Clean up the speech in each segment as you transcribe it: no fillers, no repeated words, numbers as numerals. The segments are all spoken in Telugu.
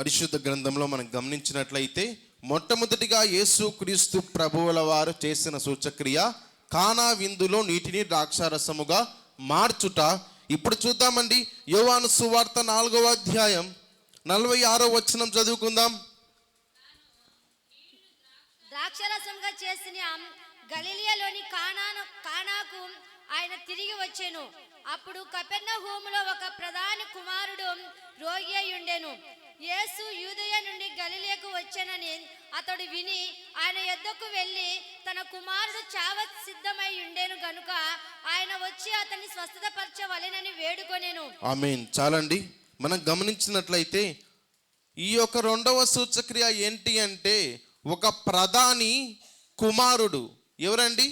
పరిశుద్ధ గ్రంథంలో మనం గమనించినట్లయితే మొట్టమొదటిగా యేసుక్రీస్తు ప్రభువుల వారు చేసిన సూచక్రియ కానా విందులో నీటిని ద్రాక్షారసముగా మార్చుట. ఇప్పుడు చూద్దామండి, యోహాను సువార్త 4వ అధ్యాయం 46వ వచనం చదువుకుందాం. ద్రాక్షారసంగా చేసిన గలిలయలోని కానాకు ఆయన తిరిగి వచ్చెను. అప్పుడు కపెర్నహూములో ఒక ప్రధాని కుమారుడు రోగి అయి ఉండెను. యేసు యూదయ నుండి గలిలయకు వచ్చెనని అతడు విని ఆయన యొద్దకు వెళ్ళి తన కుమారుడు చావ సిద్ధమై ఉండెను గనుక ఆయన వచ్చి అతన్ని స్వస్థతపరచవలెనని వేడుకొనెను. ఆమేన్. చాలండి, మనం గమనించినట్లయితే ఈ యొక్క రెండవ సూచక్రియ ఏంటి అంటే ఒక ప్రధాని కుమారుడు. ఎవరండి?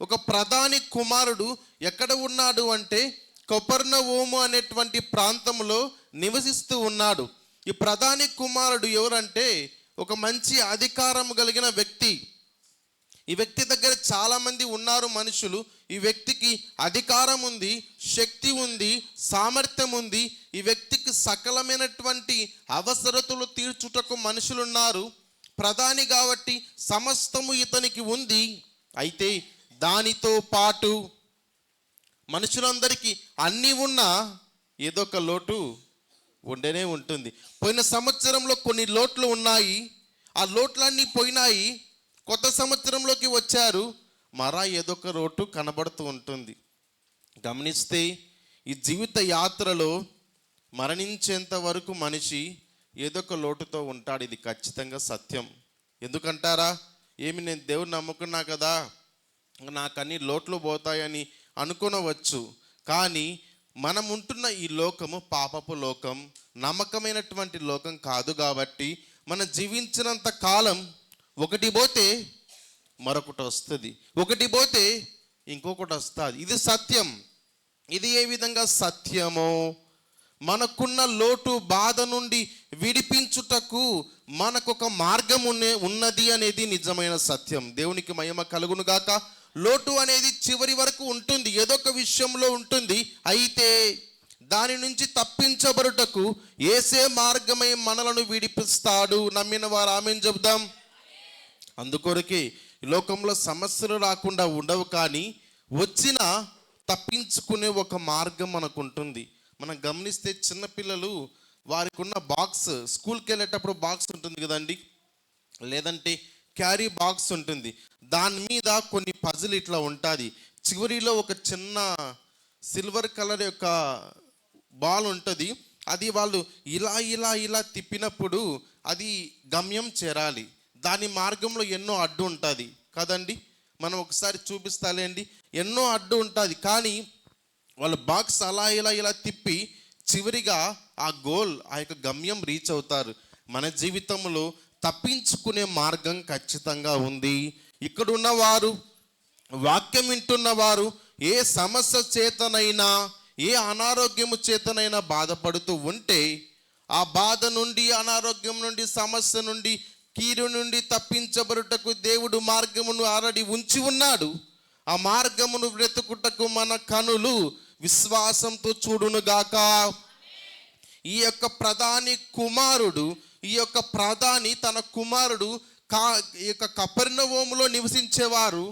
ఒక ప్రధాని కుమారుడు ఎక్కడ ఉన్నాడు అంటే కపెర్నహూము అనేటువంటి ప్రాంతంలో నివసిస్తూ ఉన్నాడు. ఈ ప్రధాని కుమారుడు ఎవరంటే ఒక మంచి అధికారం కలిగిన వ్యక్తి. ఈ వ్యక్తి దగ్గర చాలా మంది ఉన్నారు మనుషులు. ఈ వ్యక్తికి అధికారం ఉంది, శక్తి ఉంది, సామర్థ్యం ఉంది. ఈ వ్యక్తికి సకలమైనటువంటి అవసరతలు తీర్చుటకు మనుషులు ఉన్నారు. ప్రధాని కాబట్టి సమస్తము ఇతనికి ఉంది. అయితే దానితో పాటు మనుషులందరికీ అన్నీ ఉన్నా ఏదో ఒక లోటు ఉండనే ఉంటుంది. పోయిన సంవత్సరంలో కొన్ని లోట్లు ఉన్నాయి, ఆ లోట్లన్నీ పోయినాయి. కొత్త సంవత్సరంలోకి వచ్చారు, మరా ఏదో ఒక లోటు కనబడుతూ ఉంటుంది. గమనిస్తే ఈ జీవిత యాత్రలో మరణించేంత వరకు మనిషి ఏదో ఒక లోటుతో ఉంటాడు. ఇది ఖచ్చితంగా సత్యం. ఎందుకంటారా? నేను దేవుని నమ్ముకున్నా కదా, నాకు అన్ని లోట్లు పోతాయని అనుకునవచ్చు. కానీ మనం ఉంటున్న ఈ లోకము పాపపు లోకం, నమ్మకమైనటువంటి లోకం కాదు. కాబట్టి మనం జీవించినంత కాలం ఒకటి పోతే మరొకటి వస్తుంది, ఒకటి పోతే ఇంకొకటి వస్తుంది. ఇది సత్యం. ఇది ఏ విధంగా సత్యమో మనకున్న లోటు బాధ నుండి విడిపించుటకు మనకొక మార్గం ఉన్నది అనేది నిజమైన సత్యం. దేవునికి మహిమ కలుగును గాక. లోటు అనేది చివరి వరకు ఉంటుంది, ఏదో ఒక విషయంలో ఉంటుంది. అయితే దాని నుంచి తప్పించబడుటకు యేసే మార్గమై మనలను విడిపిస్తాడు. నమ్మిన వారు ఆమేన్ చెబుదాం. అందుకొరకే ఈ లోకంలో సమస్యలు రాకుండా ఉండవు, కానీ వచ్చినా తప్పించుకునే ఒక మార్గం మనకు ఉంటుంది. మనం గమనిస్తే చిన్నపిల్లలు వారికి ఉన్న బాక్స్, స్కూల్కి వెళ్ళేటప్పుడు బాక్స్ ఉంటుంది కదండి, లేదంటే క్యారీ బాక్స్ ఉంటుంది. దాని మీద కొన్ని పజిల్ ఇట్లా ఉంటుంది. చివరిలో ఒక చిన్న సిల్వర్ కలర్ యొక్క బాల్ ఉంటుంది. అది వాళ్ళు ఇలా ఇలా ఇలా తిప్పినప్పుడు అది గమ్యం చేరాలి. దాని మార్గంలో ఎన్నో అడ్డు ఉంటుంది కదండి. మనం ఒకసారి చూపిస్తాలేండి, ఎన్నో అడ్డు ఉంటుంది. కానీ వాళ్ళు బాక్స్ అలా ఇలా ఇలా తిప్పి చివరిగా ఆ గోల్, ఆ యొక్క గమ్యం రీచ్ అవుతారు. మన జీవితంలో తప్పించుకునే మార్గం ఖచ్చితంగా ఉంది. ఇక్కడ ఉన్నవారు, వాక్యం వింటున్నవారు ఏ సమస్య చేతనైనా, ఏ అనారోగ్యము చేతనైనా బాధపడుతూ ఉంటే ఆ బాధ నుండి, అనారోగ్యం నుండి, సమస్య నుండి, కీడు నుండి తప్పించబడుటకు దేవుడు మార్గమును ఆల్రెడీ ఉంచి ఉన్నాడు. ఆ మార్గమును వెతుకుటకు మన కనులు విశ్వాసంతో చూడునుగాక. ఈ యొక్క ప్రధాని కుమారుడు, ఈ యొక్క ప్రధాని తన కుమారుడు ఈ యొక్క కపెర్నహూములో నివసించేవారు,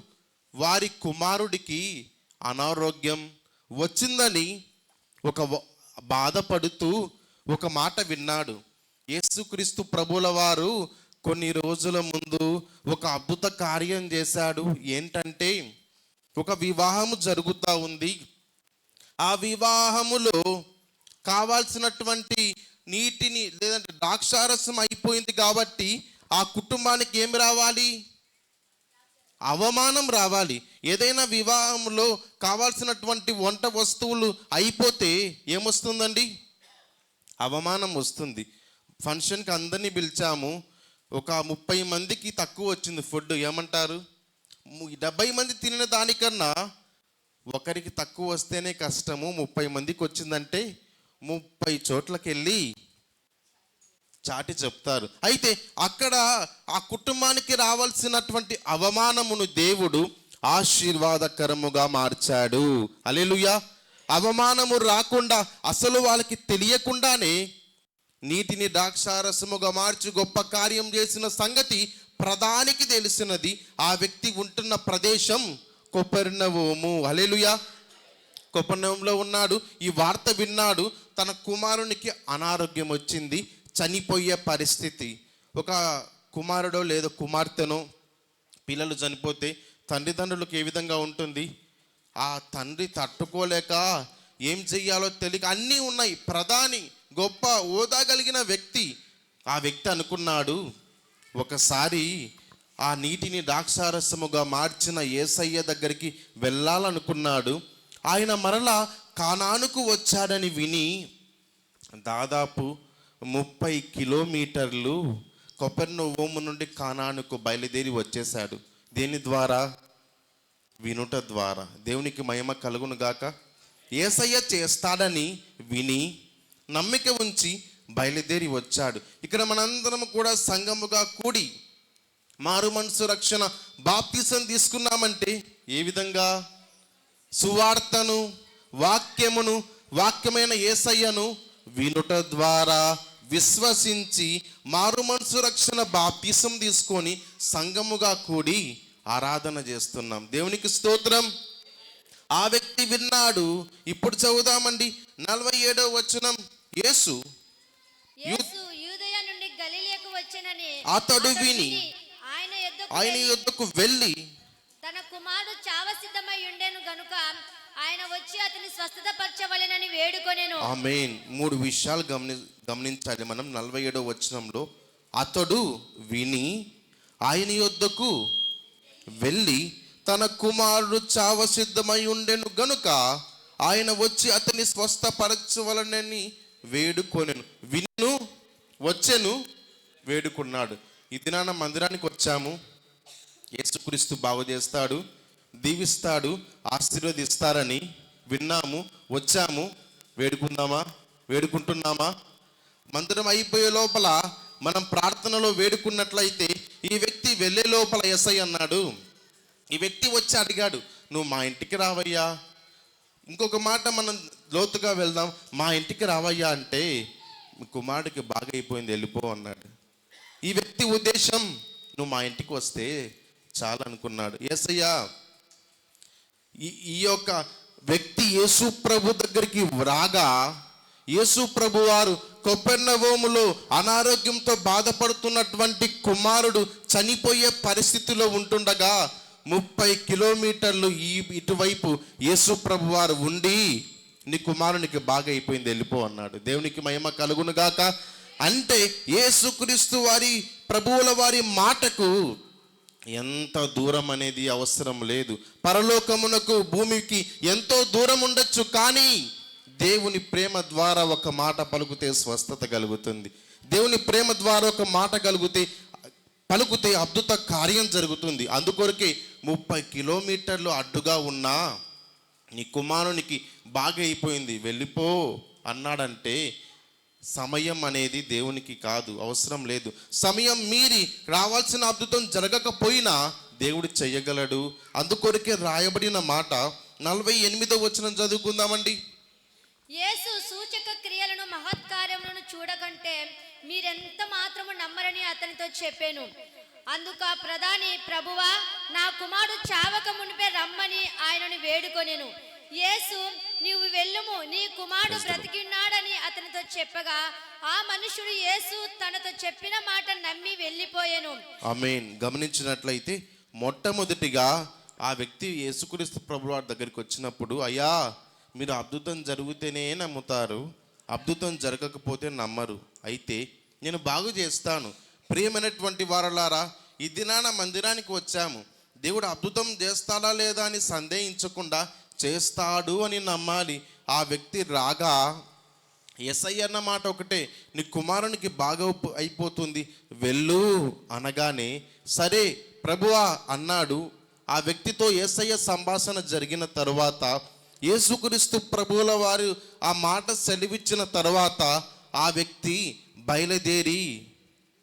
వారి కుమారుడికి అనారోగ్యం వచ్చిందని ఒక బాధపడుతూ ఒక మాట విన్నాడు. యేసుక్రీస్తు ప్రభుల వారు కొన్ని రోజుల ముందు ఒక అద్భుత కార్యం చేశాడు. ఏంటంటే ఒక వివాహము జరుగుతూ ఉంది. ఆ వివాహములో కావాల్సినటువంటి నీటిని, లేదంటే ద్రాక్షారసం అయిపోయింది కాబట్టి ఆ కుటుంబానికి ఏమి రావాలి? అవమానం రావాలి. ఏదైనా వివాహంలో కావాల్సినటువంటి వంట వస్తువులు అయిపోతే ఏమొస్తుందండి? అవమానం వస్తుంది. ఫంక్షన్కి అందరినీ పిలిచాము, ఒక 30 మందికి తక్కువ వచ్చింది ఫుడ్. ఏమంటారు? 70 మంది తినిన దానికన్నా ఒకరికి తక్కువ వస్తేనే కష్టము, 30 మందికి వచ్చిందంటే 30 చోట్లకి వెళ్ళి చాటి చెప్తారు. అయితే అక్కడ ఆ కుటుంబానికి రావాల్సినటువంటి అవమానమును దేవుడు ఆశీర్వాదకరముగా మార్చాడు. హల్లెలూయా. అవమానము రాకుండా, అసలు వాళ్ళకి తెలియకుండానే నీటిని ద్రాక్షారసముగా మార్చి గొప్ప కార్యం చేసిన సంగతి ప్రధానికి తెలిసినది. ఆ వ్యక్తి ఉంటున్న ప్రదేశం కపెర్నహూము. హల్లెలూయా. కపెర్నహూములో ఉన్నాడు. ఈ వార్త విన్నాడు. తన కుమారునికి అనారోగ్యం వచ్చింది, చనిపోయే పరిస్థితి. ఒక కుమారుడో లేదో కుమార్తెనో పిల్లలు చనిపోతే తల్లిదండ్రులకు ఏ విధంగా ఉంటుంది? ఆ తండ్రి తట్టుకోలేక ఏం చెయ్యాలో తెలియక అన్నీ ఉన్నాయి. ప్రధాని, గొప్ప హోదా కలిగిన వ్యక్తి. ఆ వ్యక్తి అనుకున్నాడు, ఒకసారి ఆ నీటిని ద్రాక్షారసముగా మార్చిన యేసయ్య దగ్గరికి వెళ్ళాలనుకున్నాడు. ఆయన మరలా కానానుకు వచ్చాడని విని దాదాపు 30 కిలోమీటర్లు కపెర్నహూము నుండి కానానుకు బయలుదేరి వచ్చేశాడు. దేని ద్వారా? వినుట ద్వారా. దేవునికి మహిమ కలుగును గాక. యేసయ్య చేస్తాడని విని నమ్మిక ఉంచి బయలుదేరి వచ్చాడు. ఇక్కడ మనందరం కూడా సంఘముగా కూడి మారు మనసు రక్షణ బాప్తిసం తీసుకున్నామంటే ఏ విధంగా? సువార్తను, వాక్యమైన యేసయ్యను వినుట ద్వారా విశ్వసించి మారు మనసు రక్షణ బాప్తిసం తీసుకొని సంఘముగా కూడి ఆరాధన చేస్తున్నాం. దేవునికి స్తోత్రం. ఆ వ్యక్తి విన్నాడు. ఇప్పుడు చదువుదామండి 47వ వచనం. యేసు యూదయ నుండి గలిలయకు వచ్చెనని అతడు విని ఆయన యొద్దకు వెళ్ళి తన కుమారుడు చావ సిద్ధమై ఉండెను గనుక ఆయన వచ్చి అతని స్వస్థత పరచవలెనని వేడుకొనెను. ఆమేన్. 3 విషయాలు గమనించాలి మనం 47వ వచనంలో. అతడు విని ఆయన యొద్దకు వెళ్ళి తన కుమారుడు చావ సిద్ధమై ఉండెను గనుక ఆయన వచ్చి అతని స్వస్థపరచవలనని వేడుకొనెను. విను, వచ్చెను, వేడుకున్నాడు. ఈ దినాన మందిరానికి వచ్చాము. యేసుక్రీస్తు బాగు చేస్తాడు, దీవిస్తాడు, ఆశీర్వదిస్తారని విన్నాము, వచ్చాము. వేడుకుంటున్నామా? మందిరం అయిపోయే లోపల మనం ప్రార్థనలో వేడుకున్నట్లయితే ఈ వ్యక్తి వెళ్ళే లోపల యేసయ్య అన్నాడు, ఈ వ్యక్తి వచ్చి అడిగాడు, నువ్వు మా ఇంటికి రావయ్యా. ఇంకొక మాట మనం లోతుగా వెళ్దాం. మా ఇంటికి రావయ్యా అంటే మీ కుమారుడికి బాగా అయిపోయింది, వెళ్ళిపో అన్నాడు. ఈ వ్యక్తి ఉద్దేశం నువ్వు మా ఇంటికి వస్తే చాలా అనుకున్నాడు. యేసయ్య ఈ యొక్క వ్యక్తి యేసు ప్రభు దగ్గరికి రాగా యేసు ప్రభు వారు కపెర్నహూములో అనారోగ్యంతో బాధపడుతున్నటువంటి కుమారుడు చనిపోయే పరిస్థితిలో ఉంటుండగా 30 కిలోమీటర్లు ఇటువైపు యేసు ప్రభు వారు ఉండి నీ కుమారునికి బాగా అయిపోయింది, వెళ్ళిపో అన్నాడు. దేవునికి మహిమ కలుగును గాక. అంటే యేసుక్రీస్తు వారి ప్రభువుల వారి మాటకు ఎంత దూరం అనేది అవసరం లేదు. పరలోకమునకు భూమికి ఎంతో దూరం ఉండొచ్చు, కానీ దేవుని ప్రేమ ద్వారా ఒక మాట పలుకుతే స్వస్థత కలుగుతుంది. దేవుని ప్రేమ ద్వారా ఒక మాట పలుకుతే అద్భుత కార్యం జరుగుతుంది. అందుకొరకే 30 కిలోమీటర్లు అడ్డుగా ఉన్నా నీ కుమారునికి బాగా అయిపోయింది, వెళ్ళిపో అన్నాడంటే సమయం అనేది దేవునికి కాదు, అవసరం లేదు. సమయం మీరి రావాల్సిన అద్భుతం జరగకపోయినా దేవుడు చెయ్యగలడు. అందుకొరకే రాయబడిన మాట 48వ వచనం చదువుకుందామండి. యేసు సూచక క్రియలను మహత్కార్యములను చూడకంటే మీరెంత మాత్రము నమ్మరని అతనితో చెప్పాను. అందుకు ఆ ప్రధాని, ప్రభువా, నా కుమారుడు చావక మునిపే రమ్మని ఆయనను వేడుకొనెను. యేసు, నీవు వెళ్ళుము, నీ కుమారుడు బ్రతికిన్నాడని అతనితో చెప్పగా ఆ మనుషుడు యేసు తనతో చెప్పిన మాట నమ్మి వెళ్ళిపోయాను. ఆమేన్. గమనించినట్లయితే మొట్టమొదటిగా ఆ వ్యక్తి యేసుక్రీస్తు ప్రభువు వారి దగ్గరికి వచ్చినప్పుడు, అయ్యా మీరు అద్భుతం జరిగితేనే నమ్ముతారు, అద్భుతం జరగకపోతే నమ్మరు, అయితే నేను బాగు చేస్తాను. ప్రియమైనటువంటి వారలారా, ఈ దినాన మందిరానికి వచ్చాము. దేవుడు అద్భుతం చేస్తాడా లేదా అని సందేహించకుండా చేస్తాడు అని నమ్మాలి. ఆ వ్యక్తి రాగా యేసయ్య అన్న మాట ఒకటే, నీ కుమారునికి బాగా అయిపోతుంది, వెళ్ళు అనగానే సరే ప్రభువా అన్నాడు. ఆ వ్యక్తితో యేసయ్య సంభాషణ జరిగిన తరువాత యేసుక్రీస్తు ప్రభువుల వారు ఆ మాట సెలవిచ్చిన తరువాత ఆ వ్యక్తి బయలుదేరి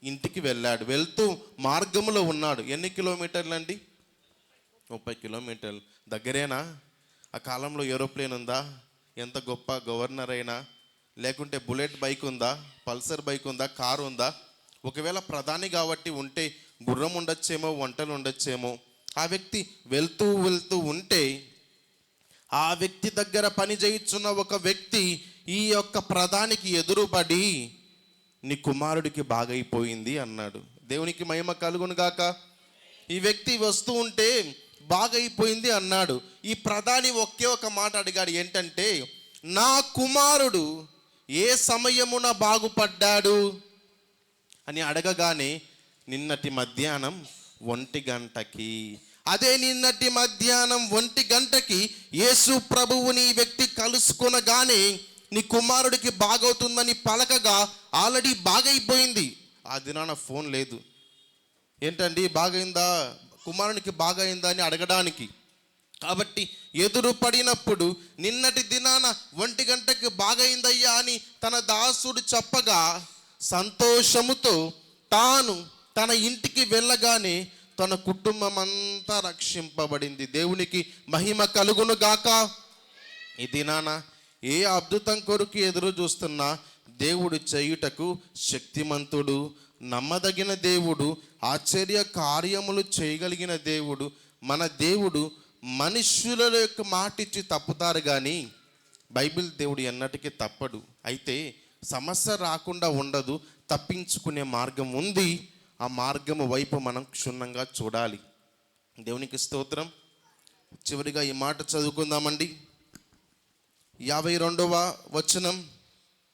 ఇంటికి వెళ్ళాడు. వెళ్తూ మార్గంలో ఉన్నాడు. ఎన్ని కిలోమీటర్లు అండి? 30 కిలోమీటర్లు. దగ్గరేనా? ఆ కాలంలో ఏరోప్లేన్ ఉందా? ఎంత గొప్ప గవర్నర్ అయినా లేకుంటే బుల్లెట్ బైక్ ఉందా, పల్సర్ బైక్ ఉందా, కారు ఉందా? ఒకవేళ ప్రధాని కాబట్టి ఉంటే గుర్రం ఉండొచ్చేమో, వంటలు ఉండొచ్చేమో. ఆ వ్యక్తి వెళ్తూ వెళ్తూ ఉంటే ఆ వ్యక్తి దగ్గర పని చేయుచున్న ఒక వ్యక్తి ఈ యొక్క ప్రధానికి ఎదురుపడి నీ కుమారుడికి బాగైపోయింది అన్నాడు. దేవునికి మహిమ కలుగును గాక. ఈ వ్యక్తి వస్తూ ఉంటే బాగైపోయింది అన్నాడు. ఈ ప్రధాని ఒకే ఒక మాట అడిగాడు, ఏంటంటే నా కుమారుడు ఏ సమయమున బాగుపడ్డాడు అని అడగగానే నిన్నటి మధ్యాహ్నం 1 గంటకి. అదే నిన్నటి మధ్యాహ్నం 1 గంటకి యేసు ప్రభువుని ఈ వ్యక్తి కలుసుకొనగానే నీ కుమారుడికి బాగవుతుందని పలకగా ఆల్రెడీ బాగైపోయింది. ఆ దినాన ఫోన్ లేదు. ఏంటండి బాగైందా, కుమారునికి బాగైందా అని అడగడానికి. కాబట్టి ఎదురు పడినప్పుడు నిన్నటి దినాన 1 గంటకి బాగైందయ్యా అని తన దాసుడు చెప్పగా సంతోషముతో తాను తన ఇంటికి వెళ్ళగానే తన కుటుంబం అంతా రక్షింపబడింది. దేవునికి మహిమ కలుగును గాక. ఈ దినాన ఏ అద్భుతం కొరకు ఎదురు చూస్తున్నా దేవుడు చేయుటకు శక్తిమంతుడు, నమ్మదగిన దేవుడు, ఆశ్చర్య కార్యములు చేయగలిగిన దేవుడు. మన దేవుడు మనుష్యుల యొక్క మాటిచ్చి తప్పుతారు కానీ బైబిల్ దేవుడు ఎన్నటికీ తప్పడు. అయితే సమస్య రాకుండా ఉండదు, తప్పించుకునే మార్గం ఉంది. ఆ మార్గము వైపు మనం క్షుణ్ణంగా చూడాలి. దేవునికి స్తోత్రం. చివరిగా ఈ మాట చదువుకుందామండి. 52వ వచనం.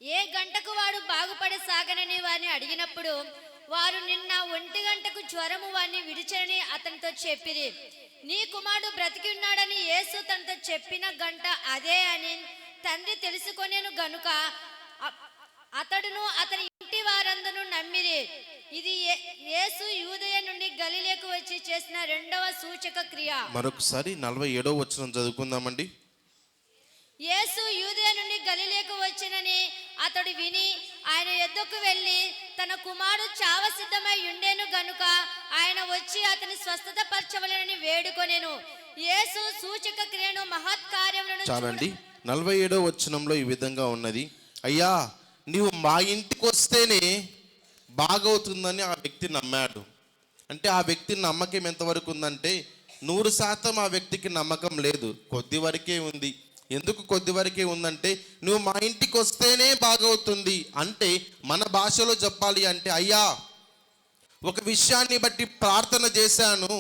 ఏ గంటకు వాడు బాగుపడి సాగనని వారిని అడిగినప్పుడు వారు నిన్న 1 గంటకు జ్వరము వారిని విడిచని అతనితో చెప్పిరి. నీ కుమారుడు బ్రతికి ఉన్నాడని యేసు తనతో చెప్పిన గంట అదే అని తండ్రి తెలుసుకొనేను గనుక అతడును అతని ఇంటి వారందరూ నమ్మిరి. ఇది యేసు యూదయ నుండి గలిలయకు వచ్చి చేసిన 2వ సూచక క్రియ. మరొకసారి 47వ వచనం చదువుకుందామండి. యేసు యూదయ నుండి గలిలయకు వచ్చినని అతడు విని ఆయన యొద్దకు వెళ్ళి తన కుమారుడు చావ సిద్ధమై ఉండేను గనుక ఆయన వచ్చి అతని స్వస్థత పరచవలెనని వేడుకొనెను. యేసు సూచక క్రియను మహత్కార్యములను చాలండి. 47వ వచనంలో ఈ విధంగా ఉన్నది, అయ్యా నీవు మా ఇంటికి వస్తేనే బాగవుతుందని ఆ వ్యక్తి నమ్మాడు. అంటే ఆ వ్యక్తి నమ్మకం ఎంతవరకు ఉందంటే 100% ఆ వ్యక్తికి నమ్మకం లేదు, కొద్ది వరకే ఉంది. ఎందుకు కొద్ది వరకే ఉందంటే నువ్వు మా ఇంటికి వస్తేనే బాగవుతుంది అంటే మన భాషలో చెప్పాలి అంటే, అయ్యా ఒక విషయాన్ని బట్టి ప్రార్థన చేశాను,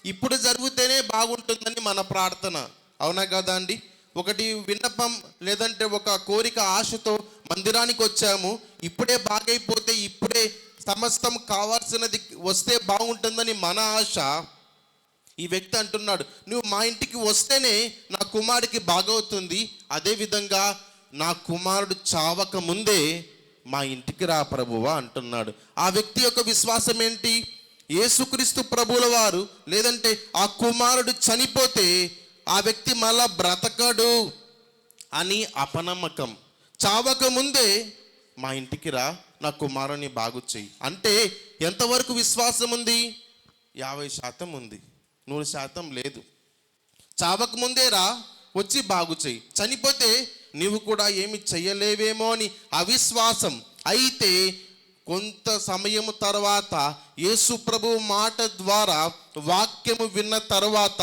ఇప్పుడు జరిగితేనే బాగుంటుందని మన ప్రార్థన. అవునా కదా అండి? ఒకటి విన్నపం లేదంటే ఒక కోరిక ఆశతో మందిరానికి వచ్చాము, ఇప్పుడే బాగైపోతే ఇప్పుడే సమస్తం కావాల్సినది వస్తే బాగుంటుందని మన ఆశ. ఈ వ్యక్తి అంటున్నాడు, నువ్వు మా ఇంటికి వస్తేనే నా కుమారుడికి బాగవుతుంది, అదేవిధంగా నా కుమారుడు చావక ముందే మా ఇంటికి రా ప్రభువా అంటున్నాడు. ఆ వ్యక్తి యొక్క విశ్వాసం ఏంటి? యేసుక్రీస్తు ప్రభువుల వారు లేదంటే ఆ కుమారుడు చనిపోతే ఆ వ్యక్తి మళ్ళా బ్రతకడు అని అపనమ్మకం. చావక ముందే మా ఇంటికి రా, నా కుమారుని బాగు చెయ్యి అంటే ఎంతవరకు విశ్వాసం ఉంది? 50% ఉంది, 100% లేదు. చావక ముందే రా, వచ్చి బాగు చెయ్యి, చనిపోతే నీవు కూడా ఏమి చెయ్యలేవేమో అని అవిశ్వాసం. అయితే కొంత సమయము తర్వాత యేసు ప్రభు మాట ద్వారా వాక్యము విన్న తర్వాత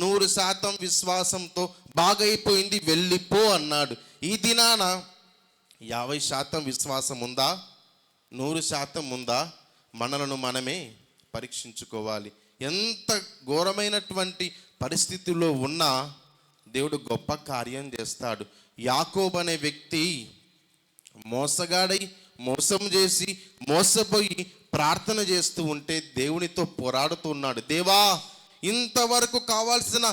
100% విశ్వాసంతో బాగైపోయింది, వెళ్ళిపో అన్నాడు. ఈ దినాన 50% విశ్వాసం ఉందా, 100% ఉందా? మనలను మనమే పరీక్షించుకోవాలి. ఎంత ఘోరమైనటువంటి పరిస్థితుల్లో ఉన్నా దేవుడు గొప్ప కార్యం చేస్తాడు. యాకోబు అనే వ్యక్తి మోసగాడై మోసం చేసి మోసపోయి ప్రార్థన చేస్తూ ఉంటే దేవునితో పోరాడుతూ ఉన్నాడు. దేవా, ఇంతవరకు కావాల్సిన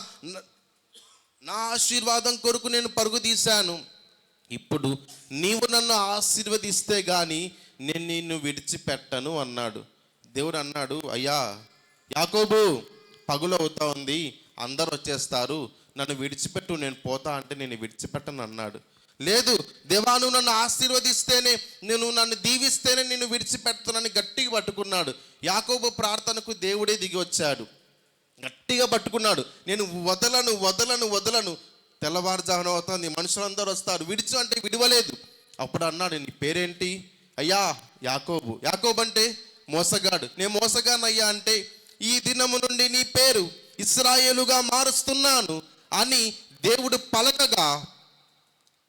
నా ఆశీర్వాదం కొరకు నేను పరుగు తీశాను, ఇప్పుడు నీవు నన్ను ఆశీర్వదిస్తే కానీ నేను నిన్ను విడిచిపెట్టను అన్నాడు. దేవుడు అన్నాడు, అయ్యా యాకోబు, పగులు అవుతా ఉంది, అందరు వచ్చేస్తారు, నన్ను విడిచిపెట్టు, నేను పోతా అంటే నేను విడిచిపెట్టను అన్నాడు. లేదు దేవా, నువ్వు నన్ను ఆశీర్వదిస్తేనే, నేను నన్ను దీవిస్తేనే నిన్ను విడిచిపెడతానని గట్టిగా పట్టుకున్నాడు. యాకోబు ప్రార్థనకు దేవుడే దిగి వచ్చాడు, గట్టిగా పట్టుకున్నాడు. నేను వదలను వదలను వదలను. తెల్లవారుజామున అవుతుంది, మనుషులందరూ వస్తారు, విడిచు అంటే విడవలేదు. అప్పుడు అన్నాడు, నీ పేరేంటి? అయ్యా యాకోబు. యాకోబు అంటే మోసగాడు. నేను మోసగానయ్యా అంటే, ఈ దినము నుండి నీ పేరు ఇశ్రాయేలుగా మారుస్తున్నాను అని దేవుడు పలకగా,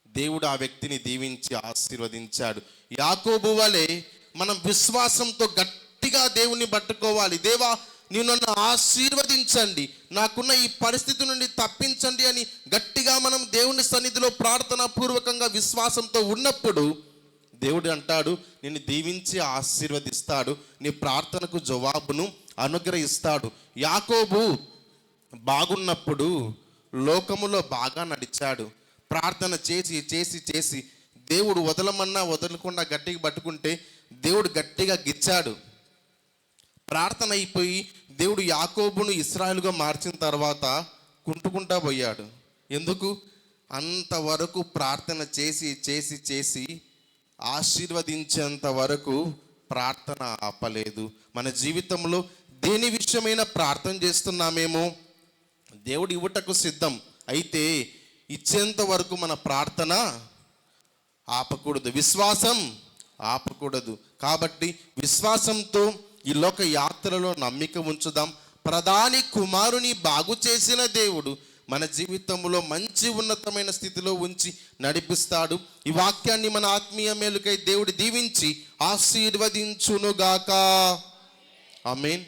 దేవుడు ఆ వ్యక్తిని దీవించి ఆశీర్వదించాడు. యాకోబు వలె మనం విశ్వాసంతో గట్టిగా దేవుణ్ణి పట్టుకోవాలి. దేవా, నీవు నన్ను ఆశీర్వదించండి, నాకున్న ఈ పరిస్థితి నుండి తప్పించండి అని గట్టిగా మనం దేవుని సన్నిధిలో ప్రార్థనా పూర్వకంగా విశ్వాసంతో ఉన్నప్పుడు దేవుడు అంటాడు, నిన్ను దీవించి ఆశీర్వదిస్తాడు, నీ ప్రార్థనకు జవాబును అనుగ్రహిస్తాడు. యాకోబు బాగున్నప్పుడు లోకములో బాగా నడిచాడు. ప్రార్థన చేసి చేసి చేసి దేవుడు వదలమన్నా వదలకుండా గట్టిగా పట్టుకుంటే దేవుడు గట్టిగా గిచ్చాడు. ప్రార్థన అయిపోయి దేవుడు యాకోబును ఇశ్రాయేలుగా మార్చిన తర్వాత కుంటుకుంటా పోయాడు. ఎందుకు? అంతవరకు ప్రార్థన చేసి చేసి చేసి ఆశీర్వదించేంత వరకు ప్రార్థన ఆపలేదు. మన జీవితంలో దేని విషయమైన ప్రార్థన చేస్తున్నామేమో, దేవుడు ఇవ్వటకు సిద్ధం అయితే ఇచ్చేంత వరకు మన ప్రార్థన ఆపకూడదు, విశ్వాసం ఆపకూడదు. కాబట్టి విశ్వాసంతో ఈ లోక యాత్రలో నమ్మిక ఉంచుదాం. ప్రధాని కుమారుని బాగు చేసిన దేవుడు మన జీవితంలో మంచి ఉన్నతమైన స్థితిలో ఉంచి నడిపిస్తాడు. ఈ వాక్యాన్ని మన ఆత్మీయ మేలుకై దేవుడు దీవించి ఆశీర్వదించునుగాక. ఆమేన్.